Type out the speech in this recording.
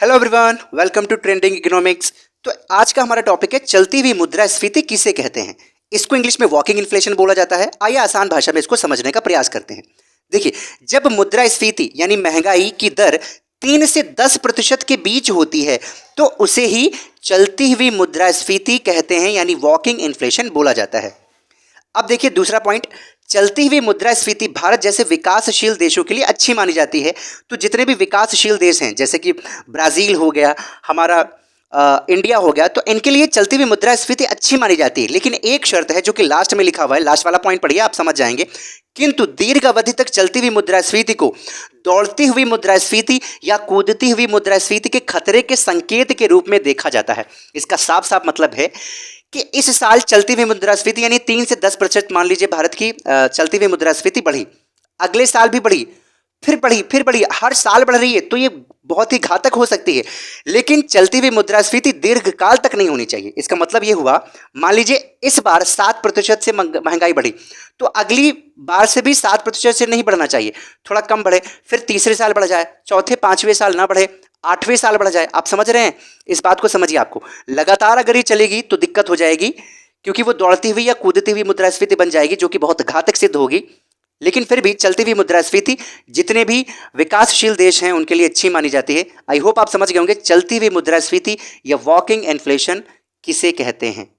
Hello everyone, welcome to trending economics. तो आज का हमारा टॉपिक है चलती हुई मुद्रास्फीति किसे कहते हैं। इसको इंग्लिश में वॉकिंग इन्फ्लेशन बोला जाता है। आइए आसान भाषा में इसको समझने का प्रयास करते हैं। देखिए, जब मुद्रास्फीति यानी महंगाई की दर 3 से 10% के बीच होती है तो उसे ही चलती हुई मुद्रास्फीति कहते हैं, यानी वॉकिंग इन्फ्लेशन बोला जाता है। अब देखिए दूसरा पॉइंट, चलती हुई मुद्रास्फीति भारत जैसे विकासशील देशों के लिए अच्छी मानी जाती है। तो जितने भी विकासशील देश हैं जैसे कि ब्राज़ील हो गया, हमारा इंडिया हो गया, तो इनके लिए चलती हुई मुद्रास्फीति अच्छी मानी जाती है। लेकिन एक शर्त है जो कि लास्ट में लिखा हुआ है, लास्ट वाला पॉइंट पढ़िए आप समझ जाएंगे। किंतु दीर्घ अवधि तक चलती हुई मुद्रास्फीति को दौड़ती हुई मुद्रास्फीति या कूदती हुई मुद्रास्फीति के खतरे के संकेत के रूप में देखा जाता है। इसका साफ साफ मतलब है कि इस साल चलती हुई मुद्रास्फीति यानी 3 से 10% मान लीजिए भारत की चलती हुई मुद्रास्फीति बढ़ी, अगले साल भी बढ़ी, फिर बढ़ी, हर साल बढ़ रही है, तो ये बहुत ही घातक हो सकती है। लेकिन चलती हुई मुद्रास्फीति दीर्घकाल तक नहीं होनी चाहिए। इसका मतलब ये हुआ, मान लीजिए इस बार 7% से महंगाई बढ़ी तो अगली बार से भी 7% से नहीं बढ़ना चाहिए, थोड़ा कम बढ़े, फिर तीसरे साल बढ़ जाए, चौथे पांचवें साल ना बढ़े, 8वें साल बढ़ जाए। आप समझ रहे हैं, इस बात को समझिए। आपको लगातार अगर ये चलेगी तो दिक्कत हो जाएगी, क्योंकि वो दौड़ती हुई या कूदती हुई मुद्रास्फीति बन जाएगी जो कि बहुत घातक सिद्ध होगी। लेकिन फिर भी चलती हुई मुद्रास्फीति जितने भी विकासशील देश हैं उनके लिए अच्छी मानी जाती है। आई होप आप समझ गए होंगे चलती हुई मुद्रास्फीति या वॉकिंग इन्फ्लेशन किसे कहते हैं।